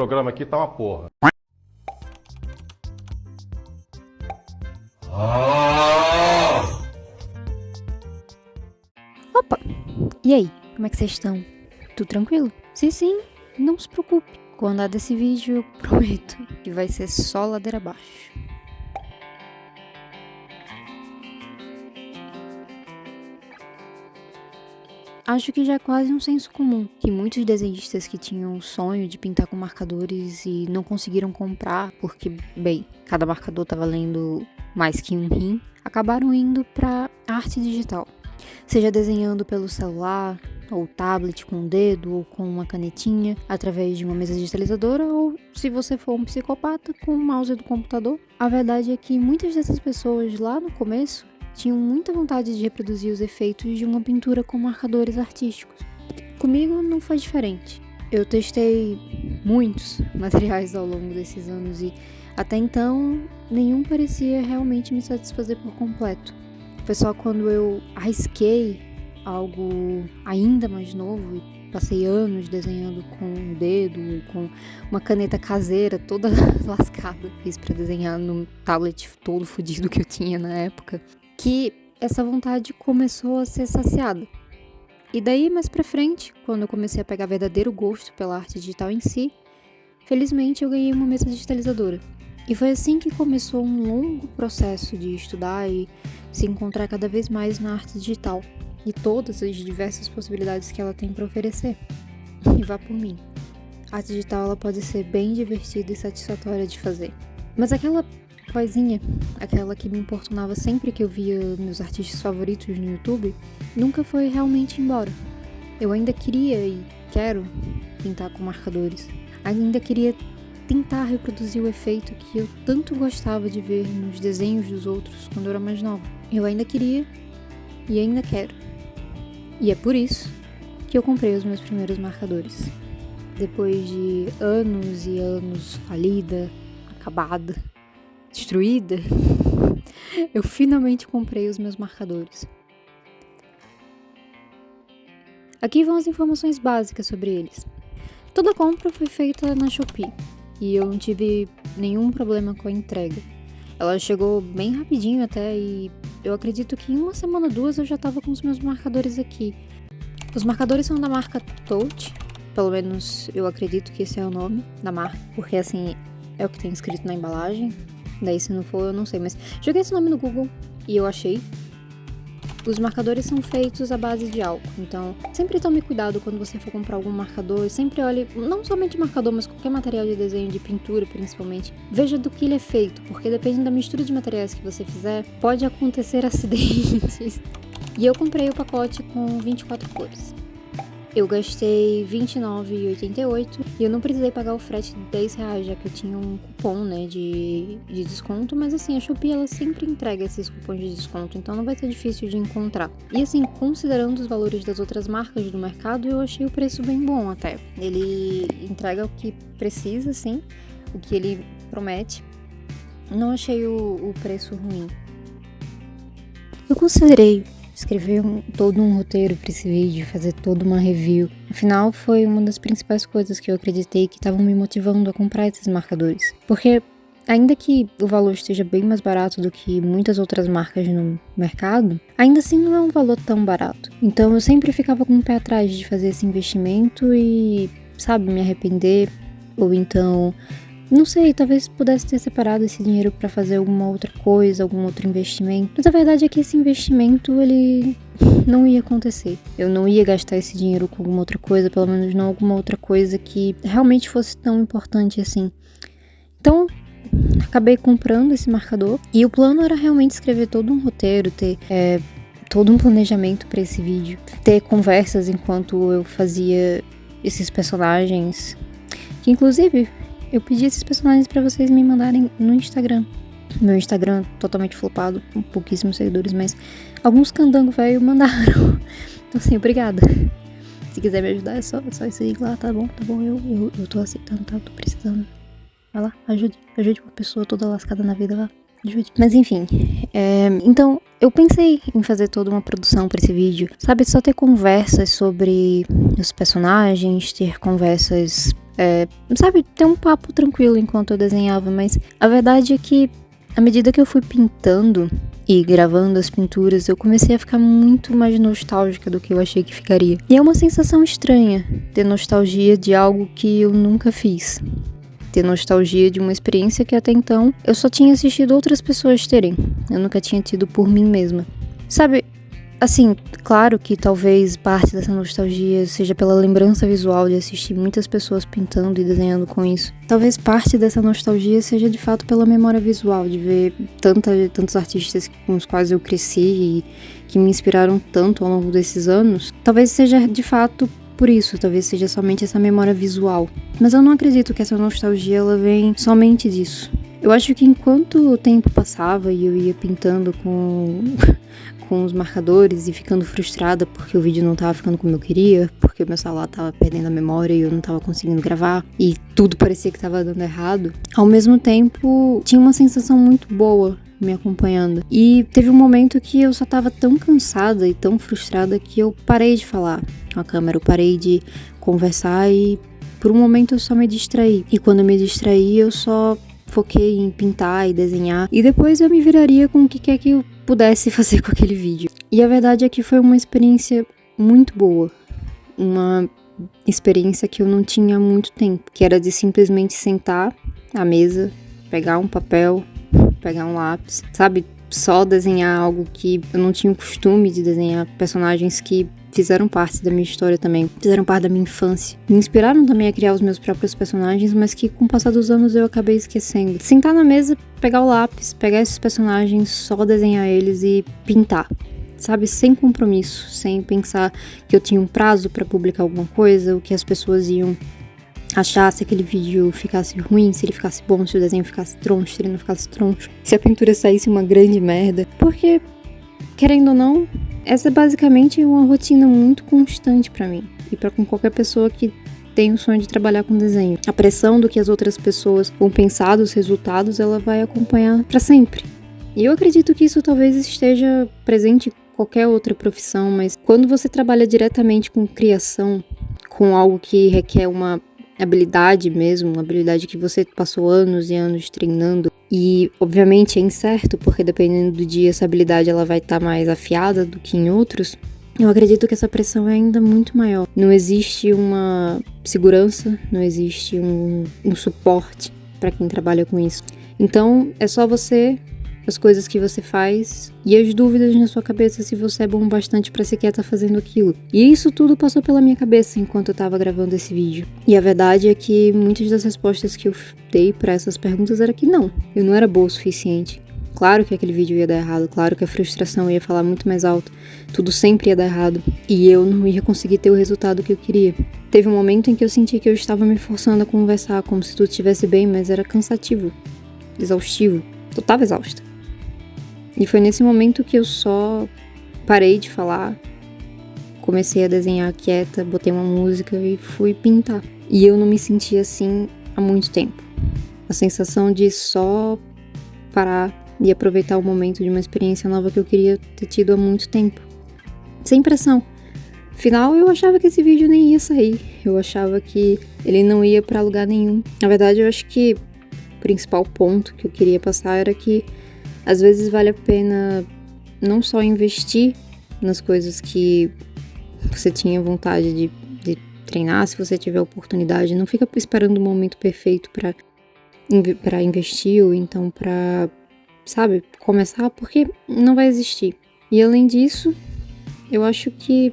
programa aqui tá uma porra. Opa! E aí, como é que vocês estão? Tudo tranquilo? Se sim, não se preocupe. Com o andar desse vídeo eu prometo que vai ser só ladeira abaixo. Acho que já é quase um senso comum que muitos desenhistas que tinham o sonho de pintar com marcadores e não conseguiram comprar porque, bem, cada marcador tá valendo mais que um rim, acabaram indo para arte digital. Seja desenhando pelo celular, ou tablet com o dedo, ou com uma canetinha, através de uma mesa digitalizadora, ou, se você for um psicopata, com o mouse do computador. A verdade é que muitas dessas pessoas lá no começo tinham muita vontade de reproduzir os efeitos de uma pintura com marcadores artísticos. Comigo não foi diferente. Eu testei muitos materiais ao longo desses anos e, até então, nenhum parecia realmente me satisfazer por completo. Foi só quando eu arrisquei algo ainda mais novo e passei anos desenhando com o dedo, com uma caneta caseira toda lascada, fiz pra desenhar no tablet todo fodido que eu tinha na época, que essa vontade começou a ser saciada. E daí, mais pra frente, quando eu comecei a pegar verdadeiro gosto pela arte digital em si, felizmente eu ganhei uma mesa digitalizadora. E foi assim que começou um longo processo de estudar e se encontrar cada vez mais na arte digital e todas as diversas possibilidades que ela tem para oferecer. E vá por mim. A arte digital ela pode ser bem divertida e satisfatória de fazer. Mas aquela vozinha, aquela que me importunava sempre que eu via meus artistas favoritos no YouTube, nunca foi realmente embora. Eu ainda queria e quero pintar com marcadores. Ainda queria tentar reproduzir o efeito que eu tanto gostava de ver nos desenhos dos outros quando eu era mais nova. Eu ainda queria e ainda quero. E é por isso que eu comprei os meus primeiros marcadores. Depois de anos e anos falida, acabada, destruída, eu finalmente comprei os meus marcadores. Aqui vão as informações básicas sobre eles. Toda compra foi feita na Shopee e eu não tive nenhum problema com a entrega. Ela chegou bem rapidinho até e eu acredito que em uma semana ou duas eu já tava com os meus marcadores aqui. Os marcadores são da marca Touch, pelo menos eu acredito que esse é o nome da marca, porque assim é o que tem escrito na embalagem. Daí se não for eu não sei, mas joguei esse nome no Google e eu achei. Os marcadores são feitos à base de álcool, então sempre tome cuidado quando você for comprar algum marcador, sempre olhe, não somente marcador, mas qualquer material de desenho, de pintura principalmente, veja do que ele é feito, porque dependendo da mistura de materiais que você fizer, pode acontecer acidentes. E eu comprei o pacote com 24 cores. Eu gastei R$29,88 e eu não precisei pagar o frete de R$10, já que eu tinha um cupom, né, de desconto, mas assim, a Shopee ela sempre entrega esses cupons de desconto, então não vai ser difícil de encontrar. E assim, considerando os valores das outras marcas do mercado, eu achei o preço bem bom até. Ele entrega o que precisa, sim, o que ele promete. Não achei o preço ruim. Eu considerei escrever todo um roteiro para esse vídeo, fazer toda uma review. Afinal, foi uma das principais coisas que eu acreditei que estavam me motivando a comprar esses marcadores. Porque, ainda que o valor esteja bem mais barato do que muitas outras marcas no mercado, ainda assim não é um valor tão barato. Então eu sempre ficava com o pé atrás de fazer esse investimento e, sabe, me arrepender. Ou então, não sei, talvez pudesse ter separado esse dinheiro para fazer alguma outra coisa, algum outro investimento. Mas a verdade é que esse investimento, ele não ia acontecer. Eu não ia gastar esse dinheiro com alguma outra coisa, pelo menos não alguma outra coisa que realmente fosse tão importante assim. Então, acabei comprando esse marcador. E o plano era realmente escrever todo um roteiro, ter todo um planejamento para esse vídeo. Ter conversas enquanto eu fazia esses personagens. Que, inclusive, eu pedi esses personagens pra vocês me mandarem no Instagram. Meu Instagram totalmente flopado, com pouquíssimos seguidores, mas alguns candango velho mandaram. Então assim, obrigada. Se quiser me ajudar, é só seguir lá, tá bom, eu tô aceitando, tá, tô precisando. Vai lá, ajude uma pessoa toda lascada na vida lá. Ajude. Mas enfim, então eu pensei em fazer toda uma produção pra esse vídeo, sabe, só ter conversas sobre os personagens, ter conversas Sabe, ter um papo tranquilo enquanto eu desenhava, mas a verdade é que à medida que eu fui pintando e gravando as pinturas, eu comecei a ficar muito mais nostálgica do que eu achei que ficaria. E é uma sensação estranha ter nostalgia de algo que eu nunca fiz. Ter nostalgia de uma experiência que até então eu só tinha assistido outras pessoas terem. Eu nunca tinha tido por mim mesma. Sabe, assim, claro que talvez parte dessa nostalgia seja pela lembrança visual de assistir muitas pessoas pintando e desenhando com isso. Talvez parte dessa nostalgia seja de fato pela memória visual, de ver tantos artistas com os quais eu cresci e que me inspiraram tanto ao longo desses anos. Talvez seja de fato por isso, talvez seja somente essa memória visual. Mas eu não acredito que essa nostalgia ela vem somente disso. Eu acho que enquanto o tempo passava e eu ia pintando com os marcadores e ficando frustrada porque o vídeo não tava ficando como eu queria, porque o meu celular tava perdendo a memória e eu não tava conseguindo gravar e tudo parecia que tava dando errado, ao mesmo tempo tinha uma sensação muito boa me acompanhando. E teve um momento que eu só tava tão cansada e tão frustrada que eu parei de falar com a câmera, eu parei de conversar e por um momento eu só me distraí. E quando eu me distraí, eu só foquei em pintar e desenhar. E depois eu me viraria com o que quer que eu pudesse fazer com aquele vídeo. E a verdade é que foi uma experiência muito boa. Uma experiência que eu não tinha há muito tempo. Que era de simplesmente sentar à mesa, pegar um papel, pegar um lápis, sabe? Só desenhar algo que eu não tinha o costume de desenhar. Personagens que fizeram parte da minha história também, fizeram parte da minha infância. Me inspiraram também a criar os meus próprios personagens, mas que com o passar dos anos eu acabei esquecendo. Sentar na mesa, pegar o lápis, pegar esses personagens, só desenhar eles e pintar. Sabe, sem compromisso, sem pensar que eu tinha um prazo pra publicar alguma coisa, o que as pessoas iam achar se aquele vídeo ficasse ruim, se ele ficasse bom, se o desenho ficasse troncho, se ele não ficasse troncho, se a pintura saísse uma grande merda. Porque, querendo ou não, essa é basicamente uma rotina muito constante pra mim e pra com qualquer pessoa que tem o sonho de trabalhar com desenho. A pressão do que as outras pessoas vão pensar dos resultados, ela vai acompanhar pra sempre. E eu acredito que isso talvez esteja presente em qualquer outra profissão, mas quando você trabalha diretamente com criação, com algo que requer uma habilidade mesmo, uma habilidade que você passou anos e anos treinando, e obviamente é incerto, porque dependendo do dia essa habilidade ela vai estar mais afiada do que em outros, eu acredito que essa pressão é ainda muito maior. Não existe uma segurança, não existe um suporte para quem trabalha com isso. Então é só você, as coisas que você faz e as dúvidas na sua cabeça se você é bom bastante pra sequer estar fazendo aquilo. E isso tudo passou pela minha cabeça enquanto eu tava gravando esse vídeo. E a verdade é que muitas das respostas que eu dei pra essas perguntas era que não, eu não era boa o suficiente. Claro que aquele vídeo ia dar errado, claro que a frustração ia falar muito mais alto, tudo sempre ia dar errado e eu não ia conseguir ter o resultado que eu queria. Teve um momento em que eu senti que eu estava me forçando a conversar como se tudo estivesse bem, mas era cansativo, exaustivo, eu tava exausta. E foi nesse momento que eu só parei de falar, comecei a desenhar quieta, botei uma música e fui pintar. E eu não me sentia assim há muito tempo. A sensação de só parar e aproveitar o momento de uma experiência nova que eu queria ter tido há muito tempo. Sem pressão. Afinal, eu achava que esse vídeo nem ia sair. Eu achava que ele não ia pra lugar nenhum. Na verdade, eu acho que o principal ponto que eu queria passar era que às vezes vale a pena não só investir nas coisas que você tinha vontade de treinar, se você tiver oportunidade. Não fica esperando o momento perfeito pra investir ou então pra, sabe, começar, porque não vai existir. E além disso, eu acho que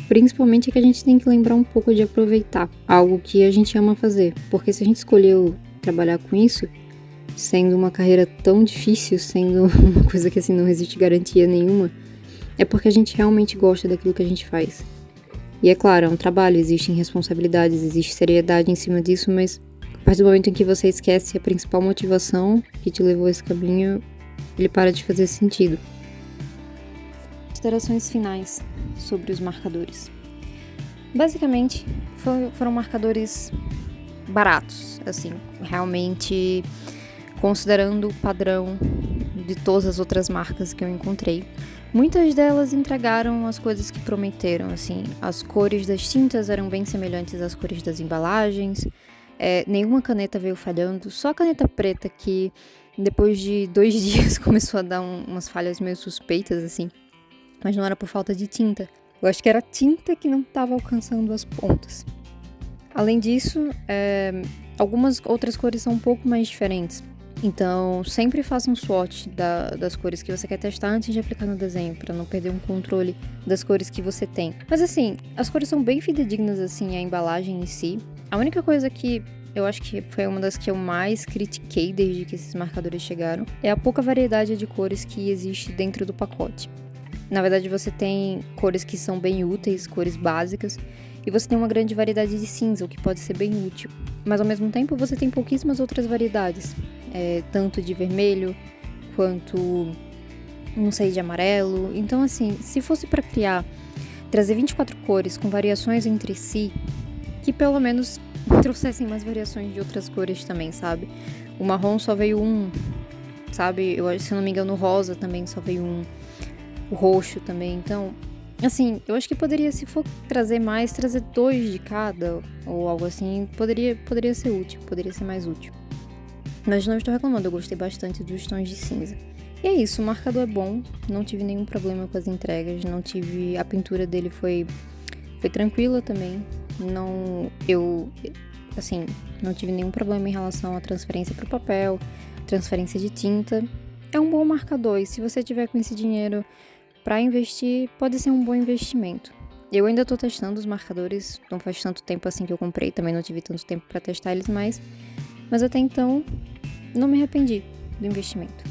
principalmente é que a gente tem que lembrar um pouco de aproveitar algo que a gente ama fazer. Porque se a gente escolheu trabalhar com isso, sendo uma carreira tão difícil, sendo uma coisa que assim não existe garantia nenhuma, é porque a gente realmente gosta daquilo que a gente faz. E é claro, é um trabalho, existem responsabilidades, existe seriedade em cima disso, mas a partir do momento em que você esquece a principal motivação que te levou a esse caminho, ele para de fazer sentido. Considerações finais sobre os marcadores. Basicamente, foram marcadores baratos, assim, realmente considerando o padrão de todas as outras marcas que eu encontrei. Muitas delas entregaram as coisas que prometeram, assim, as cores das tintas eram bem semelhantes às cores das embalagens, Nenhuma caneta veio falhando, só a caneta preta que depois de 2 dias começou a dar umas falhas meio suspeitas, assim. Mas não era por falta de tinta. Eu acho que era a tinta que não estava alcançando as pontas. Além disso, algumas outras cores são um pouco mais diferentes. Então, sempre faça um swatch das cores que você quer testar antes de aplicar no desenho, para não perder um controle das cores que você tem. Mas assim, as cores são bem fidedignas, assim, a embalagem em si. A única coisa que eu acho que foi uma das que eu mais critiquei desde que esses marcadores chegaram é a pouca variedade de cores que existe dentro do pacote. Na verdade, você tem cores que são bem úteis, cores básicas, e você tem uma grande variedade de cinza, o que pode ser bem útil. Mas ao mesmo tempo, você tem pouquíssimas outras variedades, tanto de vermelho quanto, não sei, de amarelo. Então, assim, se fosse para trazer 24 cores com variações entre si, que pelo menos trouxessem mais variações de outras cores também, sabe? O marrom só veio um, sabe? Se eu não me engano, o rosa também só veio um. O roxo também, então, assim, eu acho que poderia, se for trazer 2 de cada, ou algo assim, poderia ser útil, poderia ser mais útil. Mas não estou reclamando, eu gostei bastante dos tons de cinza. E é isso, o marcador é bom, não tive nenhum problema com as entregas, a pintura dele foi tranquila também, não tive nenhum problema em relação à transferência para o papel, transferência de tinta. É um bom marcador, e se você tiver com esse dinheiro para investir, pode ser um bom investimento. Eu ainda tô testando os marcadores, não faz tanto tempo assim que eu comprei, também não tive tanto tempo para testar eles mais, mas até então não me arrependi do investimento.